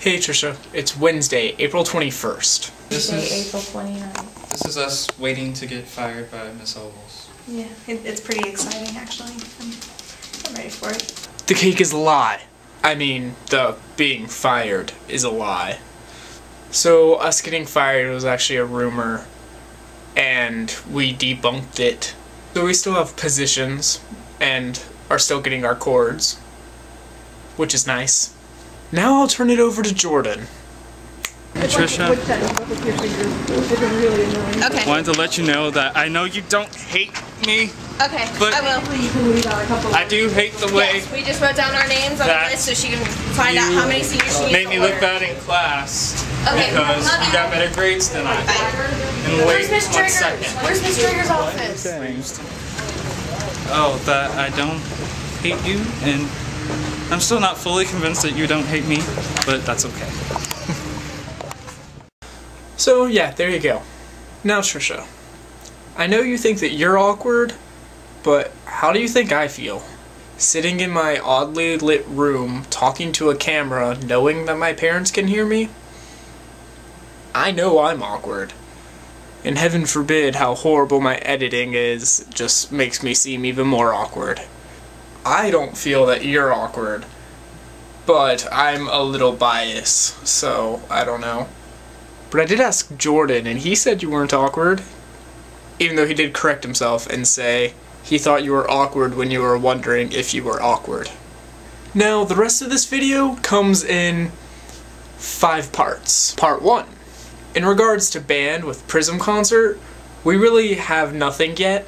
Hey Trisha, it's Wednesday, April 21st. April 29th. This is us waiting to get fired by Miss Ovals. Yeah, it's pretty exciting actually. I'm ready for it. The cake is a lie. I mean, the being fired is a lie. So us getting fired was actually a rumor, and we debunked it. So we still have positions, and are still getting our cords, which is nice. Now I'll turn it over to Jordan. Trisha, Okay. wanted to let you know that I know you don't hate me, Okay, but I will. I do hate the way Yes, we just wrote down our names on the that list so she can find out how many seniors she needs made to me look order. bad in class Okay, because love you you. got better grades than I did. And Where's wait Miss 1 Trigger's? second. Where's Miss Trigger's office? Oh, that I don't hate you, and I'm still not fully convinced that you don't hate me, but that's okay. So yeah, there you go. Now Trisha, I know you think that you're awkward, but how do you think I feel? Sitting in my oddly lit room, talking to a camera, knowing that my parents can hear me? I know I'm awkward. And heaven forbid how horrible my editing is just makes me seem even more awkward. I don't feel that you're awkward, but I'm a little biased, so I don't know. But I did ask Jordan, and he said you weren't awkward, even though he did correct himself and say he thought you were awkward when you were wondering if you were awkward. Now, the rest of this video comes in 5 parts. Part 1. In regards to band with Prism Concert, we really have nothing yet.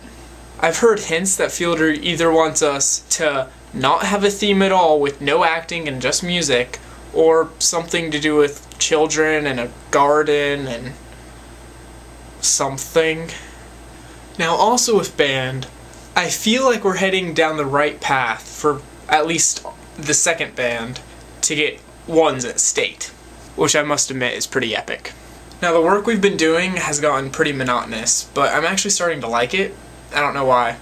I've heard hints that Fielder either wants us to not have a theme at all with no acting and just music, or something to do with children and a garden and something. Now also with band, I feel like we're heading down the right path for at least the second band to get ones at state, which I must admit is pretty epic. Now the work we've been doing has gotten pretty monotonous, but I'm actually starting to like it. I don't know why.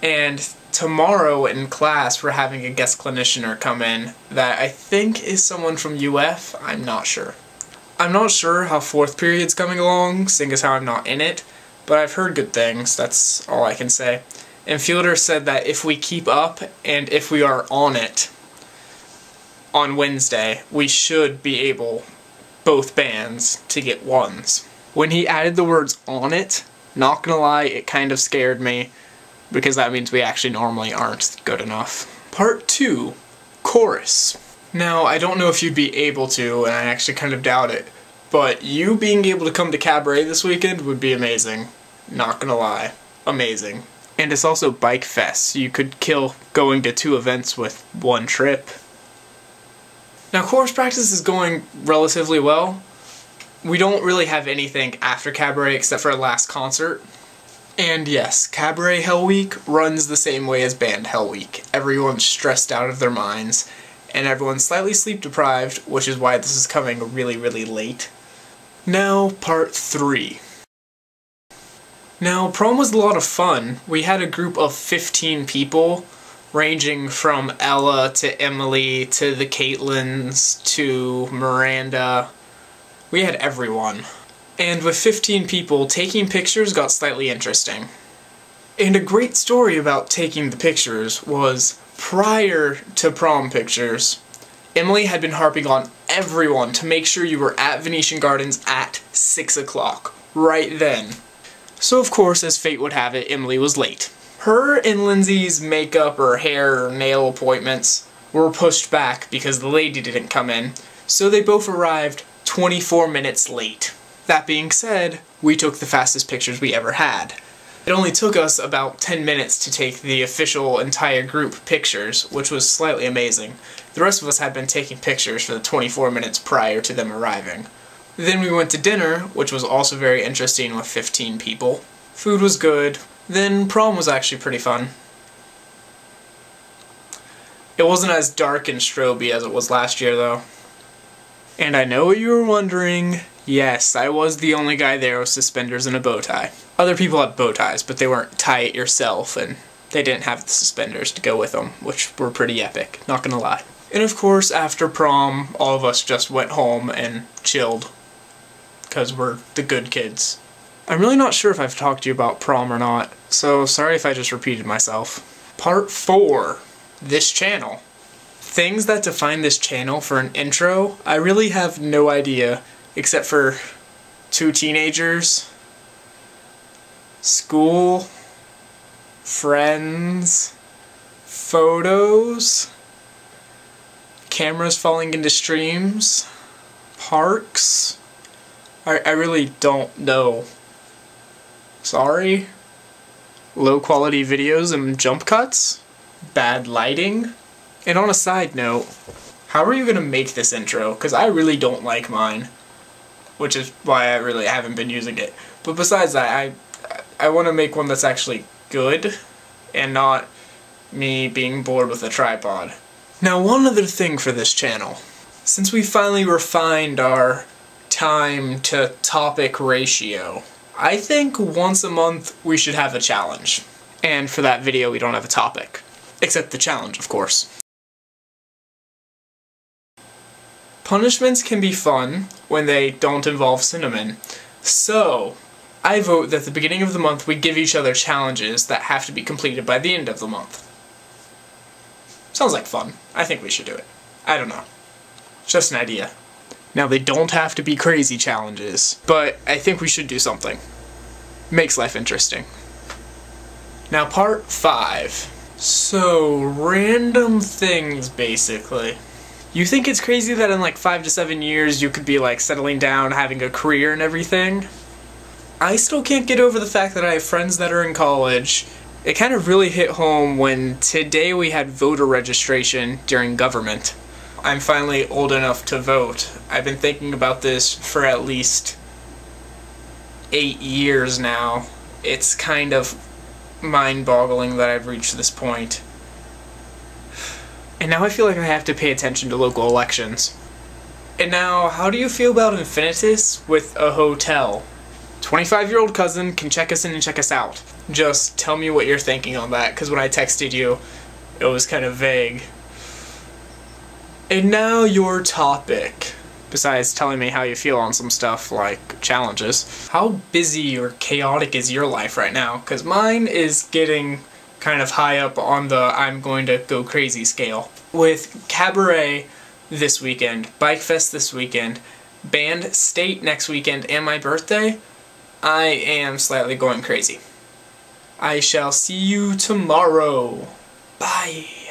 And tomorrow in class we're having a guest clinicianer come in that I think is someone from UF, I'm not sure. I'm not sure how 4th period's coming along, seeing as how I'm not in it, but I've heard good things, that's all I can say. And Fielder said that if we keep up and if we are on it on Wednesday, we should be able, both bands, to get ones. When he added the words on it, not gonna lie, it kind of scared me, because that means we actually normally aren't good enough. Part 2, chorus. Now, I don't know if you'd be able to, and I actually kind of doubt it, but you being able to come to Cabaret this weekend would be amazing. Not gonna lie. Amazing. And it's also Bike Fest, so you could kill going to 2 events with 1 trip. Now, chorus practice is going relatively well. We don't really have anything after Cabaret except for our last concert. And yes, Cabaret Hell Week runs the same way as Band Hell Week. Everyone's stressed out of their minds, and everyone's slightly sleep deprived, which is why this is coming really, really late. Now, part 3. Now, prom was a lot of fun. We had a group of 15 people, ranging from Ella to Emily to the Caitlins to Miranda. We had everyone. And with 15 people, taking pictures got slightly interesting. And a great story about taking the pictures was, prior to prom pictures, Emily had been harping on everyone to make sure you were at Venetian Gardens at 6 o'clock, right then. So of course, as fate would have it, Emily was late. Her and Lindsay's makeup or hair or nail appointments were pushed back because the lady didn't come in, so they both arrived 24 minutes late. That being said, we took the fastest pictures we ever had. It only took us about 10 minutes to take the official entire group pictures, which was slightly amazing. The rest of us had been taking pictures for the 24 minutes prior to them arriving. Then we went to dinner, which was also very interesting with 15 people. Food was good. Then prom was actually pretty fun. It wasn't as dark and stroby as it was last year though. And I know what you were wondering. Yes, I was the only guy there with suspenders and a bow tie. Other people had bow ties, but they weren't tie it yourself, and they didn't have the suspenders to go with them, which were pretty epic, not gonna lie. And of course, after prom, all of us just went home and chilled. Because we're the good kids. I'm really not sure if I've talked to you about prom or not, so sorry if I just repeated myself. Part 4. This channel. Things that define this channel for an intro, I really have no idea, except for 2 teenagers, school, friends, photos, cameras falling into streams, parks. I really don't know. Sorry. Low quality videos and jump cuts? Bad lighting? And on a side note, how are you gonna make this intro? Because I really don't like mine. Which is why I really haven't been using it. But besides that, I want to make one that's actually good, and not me being bored with a tripod. Now, one other thing for this channel. Since we finally refined our time to topic ratio, I think once a month we should have a challenge. And for that video we don't have a topic. Except the challenge, of course. Punishments can be fun when they don't involve cinnamon. So, I vote that at the beginning of the month we give each other challenges that have to be completed by the end of the month. Sounds like fun. I think we should do it. I don't know. Just an idea. Now, they don't have to be crazy challenges, but I think we should do something. Makes life interesting. Now, part 5. So, random things, basically. You think it's crazy that in like 5 to 7 years you could be like settling down, having a career and everything? I still can't get over the fact that I have friends that are in college. It kind of really hit home when today we had voter registration during government. I'm finally old enough to vote. I've been thinking about this for at least 8 years now. It's kind of mind-boggling that I've reached this point. And now I feel like I have to pay attention to local elections. And now, how do you feel about Infinitus with a hotel? 25-year-old cousin can check us in and check us out. Just tell me what you're thinking on that, because when I texted you, it was kind of vague. And now your topic. Besides telling me how you feel on some stuff like challenges. How busy or chaotic is your life right now? Because mine is getting kind of high up on the I'm going to go crazy scale. With Cabaret this weekend, Bike Fest this weekend, Band State next weekend, and my birthday, I am slightly going crazy. I shall see you tomorrow. Bye.